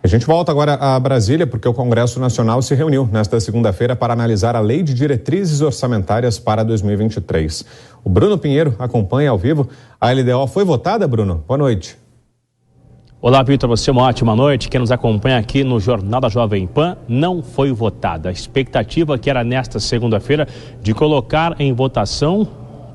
A gente volta agora a Brasília porque o Congresso Nacional se reuniu nesta segunda-feira para analisar a Lei de Diretrizes Orçamentárias para 2023. O Bruno Pinheiro acompanha ao vivo. A LDO foi votada, Bruno? Boa noite. Olá, Vitor, você uma ótima noite. Quem nos acompanha aqui no Jornal da Jovem Pan, não foi votada. A expectativa que era nesta segunda-feira de colocar em votação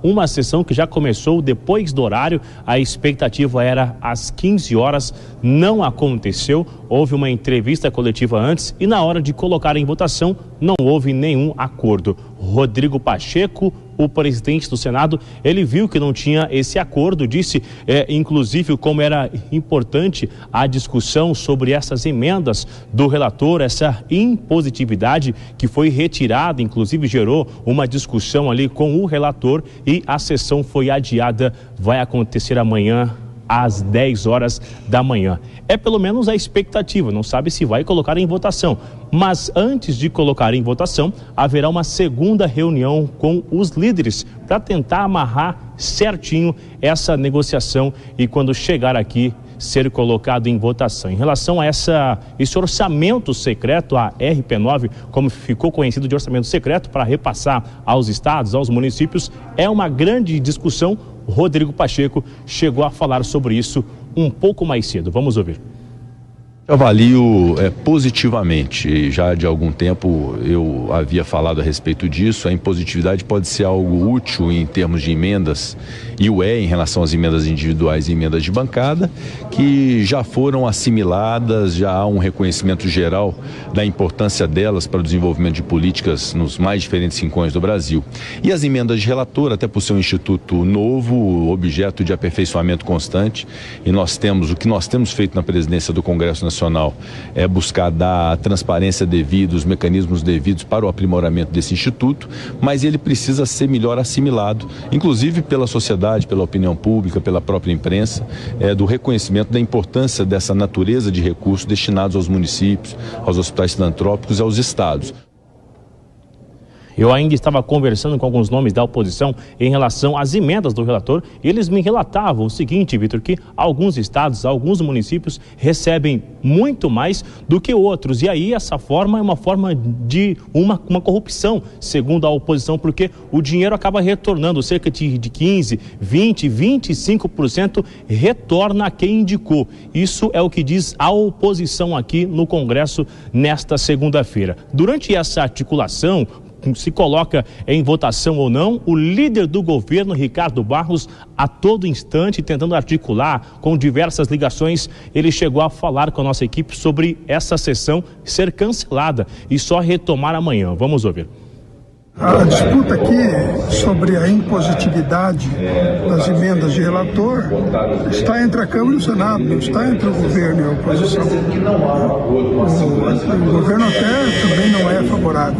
uma sessão que já começou depois do horário. A expectativa era às 15 horas, não aconteceu. Houve uma entrevista coletiva antes e na hora de colocar em votação não houve nenhum acordo. Rodrigo Pacheco, o presidente do Senado, ele viu que não tinha esse acordo, disse inclusive como era importante a discussão sobre essas emendas do relator, essa impositividade que foi retirada, inclusive gerou uma discussão ali com o relator e a sessão foi adiada, vai acontecer amanhã às 10 horas da manhã. É pelo menos a expectativa, não sabe se vai colocar em votação. Mas antes de colocar em votação, haverá uma segunda reunião com os líderes para tentar amarrar certinho essa negociação e quando chegar aqui ser colocado em votação. Em relação a esse orçamento secreto, a RP9, como ficou conhecido de orçamento secreto, para repassar aos estados, aos municípios, é uma grande discussão. Rodrigo Pacheco chegou a falar sobre isso um pouco mais cedo. Vamos ouvir. Eu avalio positivamente, já de algum tempo eu havia falado a respeito disso. A impositividade pode ser algo útil em termos de emendas, e o é em relação às emendas individuais e emendas de bancada, que já foram assimiladas, já há um reconhecimento geral da importância delas para o desenvolvimento de políticas nos mais diferentes rincões do Brasil. E as emendas de relator, até por ser um instituto novo, objeto de aperfeiçoamento constante, e o que nós temos feito na presidência do Congresso Nacional é buscar dar a transparência devida, os mecanismos devidos para o aprimoramento desse instituto, mas ele precisa ser melhor assimilado, inclusive pela sociedade, pela opinião pública, pela própria imprensa, do reconhecimento da importância dessa natureza de recursos destinados aos municípios, aos hospitais filantrópicos e aos estados. Eu ainda estava conversando com alguns nomes da oposição em relação às emendas do relator e eles me relatavam o seguinte, Vitor, que alguns estados, alguns municípios recebem muito mais do que outros. E aí essa forma é uma forma de uma corrupção, segundo a oposição, porque o dinheiro acaba retornando, cerca de 15%, 20%, 25% retorna a quem indicou. Isso é o que diz a oposição aqui no Congresso nesta segunda-feira. Durante essa articulação, se coloca em votação ou não, o líder do governo, Ricardo Barros, a todo instante tentando articular com diversas ligações, ele chegou a falar com a nossa equipe sobre essa sessão ser cancelada e só retomar amanhã. Vamos ouvir. A disputa aqui sobre a impositividade das emendas de relator está entre a Câmara e o Senado, não está entre o governo e a oposição. O governo até também não é favorável,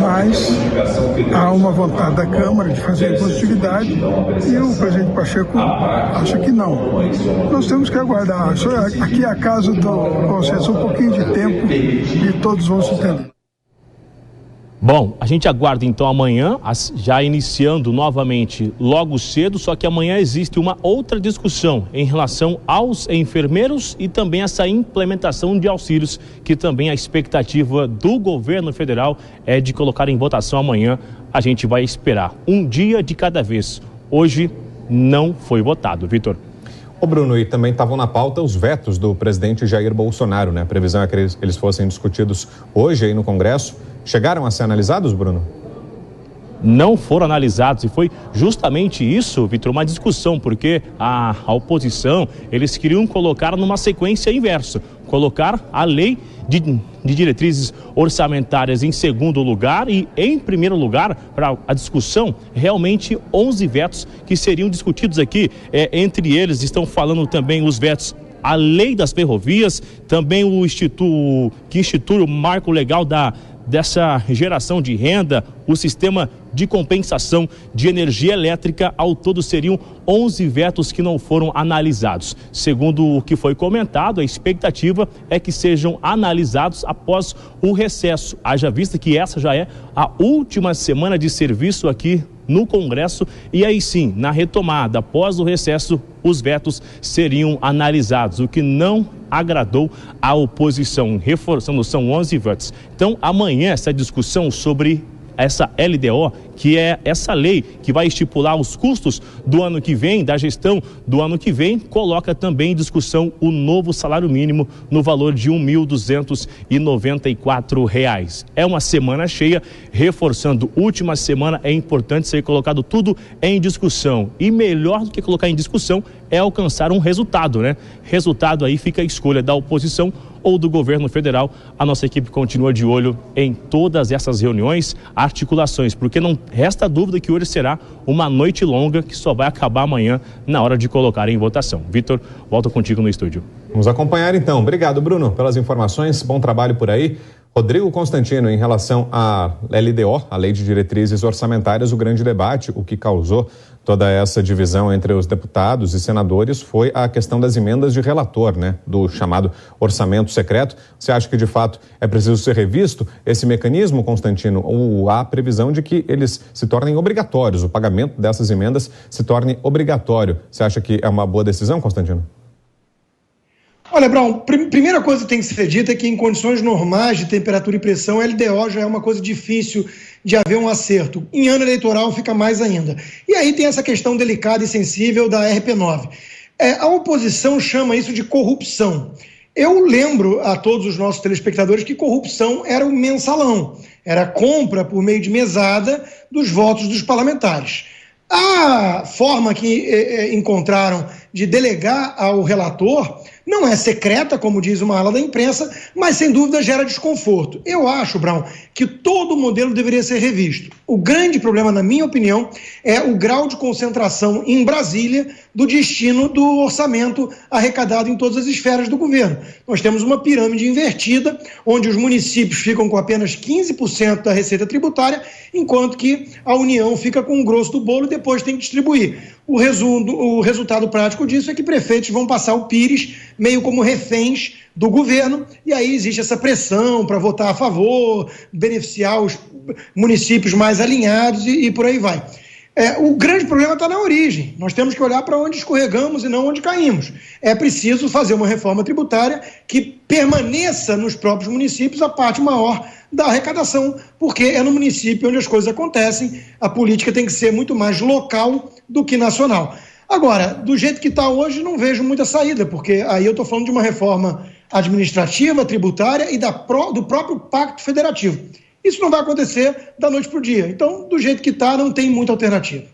mas há uma vontade da Câmara de fazer a impositividade e o presidente Pacheco acha que não. Nós temos que aguardar. Aqui é a casa do consenso, um pouquinho de tempo e todos vão se entender. Bom, a gente aguarda então amanhã, já iniciando novamente logo cedo, só que amanhã existe uma outra discussão em relação aos enfermeiros e também essa implementação de auxílios, que também a expectativa do governo federal é de colocar em votação amanhã. A gente vai esperar um dia de cada vez. Hoje não foi votado, Vitor. Ô Bruno, e também estavam na pauta os vetos do presidente Jair Bolsonaro, né? A previsão é que eles fossem discutidos hoje aí no Congresso. Chegaram a ser analisados, Bruno? Não foram analisados e foi justamente isso, Vitor, uma discussão, porque a oposição, eles queriam colocar numa sequência inversa, colocar a lei de diretrizes orçamentárias em segundo lugar e em primeiro lugar para a discussão, realmente 11 vetos que seriam discutidos aqui, entre eles estão falando também os vetos a lei das ferrovias, também o que institui o marco legal dessa geração de renda, o sistema de compensação de energia elétrica. Ao todo seriam 11 vetos que não foram analisados. Segundo o que foi comentado, a expectativa é que sejam analisados após o recesso. Haja vista que essa já é a última semana de serviço aqui no Congresso e aí sim, na retomada, após o recesso, os vetos seriam analisados, o que não agradou à oposição. Reforçando, são 11 vetos. Então, amanhã, essa discussão sobre essa LDO, que é essa lei que vai estipular os custos do ano que vem, da gestão do ano que vem, coloca também em discussão o novo salário mínimo no valor de R$ 1.294. É uma semana cheia, reforçando, última semana é importante ser colocado tudo em discussão. E melhor do que colocar em discussão é alcançar um resultado, né? Resultado aí fica a escolha da oposição ou do governo federal. A nossa equipe continua de olho em todas essas reuniões, articulações, porque não resta dúvida que hoje será uma noite longa que só vai acabar amanhã na hora de colocar em votação. Vitor, volto contigo no estúdio. Vamos acompanhar então. Obrigado, Bruno, pelas informações. Bom trabalho por aí. Rodrigo Constantino, em relação à LDO, a Lei de Diretrizes Orçamentárias, o grande debate, o que causou toda essa divisão entre os deputados e senadores foi a questão das emendas de relator, né, do chamado orçamento secreto. Você acha que, de fato, é preciso ser revisto esse mecanismo, Constantino, ou há a previsão de que eles se tornem obrigatórios, o pagamento dessas emendas se torne obrigatório? Você acha que é uma boa decisão, Constantino? Olha, Brown, primeira coisa que tem que ser dita é que em condições normais de temperatura e pressão, a LDO já é uma coisa difícil de haver um acerto. Em ano eleitoral fica mais ainda. E aí tem essa questão delicada e sensível da RP9. A oposição chama isso de corrupção. Eu lembro a todos os nossos telespectadores que corrupção era o mensalão, era a compra por meio de mesada dos votos dos parlamentares. A forma que encontraram de delegar ao relator não é secreta, como diz uma ala da imprensa, mas sem dúvida gera desconforto. Eu acho, Brown, que todo o modelo deveria ser revisto. O grande problema, na minha opinião, é o grau de concentração em Brasília do destino do orçamento arrecadado em todas as esferas do governo. Nós temos uma pirâmide invertida, onde os municípios ficam com apenas 15% da receita tributária, enquanto que a União fica com o grosso do bolo e depois tem que distribuir. O resultado prático disso é que prefeitos vão passar o pires meio como reféns do governo, e aí existe essa pressão para votar a favor, beneficiar os municípios mais alinhados e por aí vai. O grande problema está na origem. Nós temos que olhar para onde escorregamos e não onde caímos. É preciso fazer uma reforma tributária que permaneça nos próprios municípios a parte maior da arrecadação, porque é no município onde as coisas acontecem. A política tem que ser muito mais local do que nacional. Agora, do jeito que está hoje, não vejo muita saída, porque aí eu estou falando de uma reforma administrativa, tributária e do próprio Pacto Federativo. Isso não vai acontecer da noite para o dia. Então, do jeito que está, não tem muita alternativa.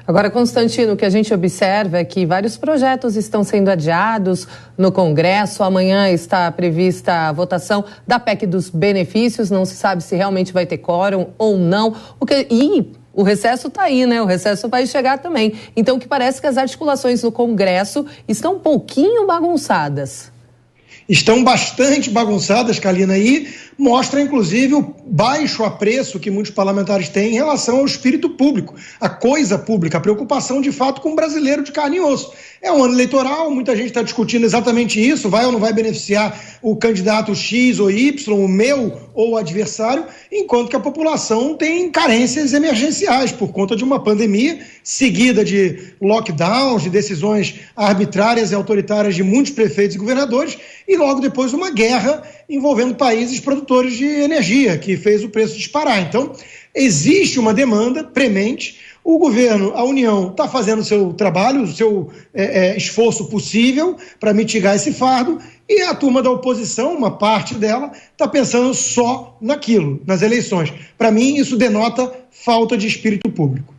Agora, Constantino, o que a gente observa é que vários projetos estão sendo adiados no Congresso. Amanhã está prevista a votação da PEC dos benefícios. Não se sabe se realmente vai ter quórum ou não. E o recesso está aí, né? O recesso vai chegar também. Então, que parece que as articulações no Congresso estão um pouquinho bagunçadas. Estão bastante bagunçadas, Kalina, e mostra, inclusive, o baixo apreço que muitos parlamentares têm em relação ao espírito público, a coisa pública, a preocupação, de fato, com o brasileiro de carne e osso. É um ano eleitoral, muita gente está discutindo exatamente isso, vai ou não vai beneficiar o candidato X ou Y, o meu ou o adversário, enquanto que a população tem carências emergenciais por conta de uma pandemia seguida de lockdowns, de decisões arbitrárias e autoritárias de muitos prefeitos e governadores, e logo depois uma guerra envolvendo países produtores de energia, que fez o preço disparar. Então, existe uma demanda premente. O governo, a União, está fazendo o seu trabalho, o seu esforço possível para mitigar esse fardo, e a turma da oposição, uma parte dela, está pensando só naquilo, nas eleições. Para mim, isso denota falta de espírito público.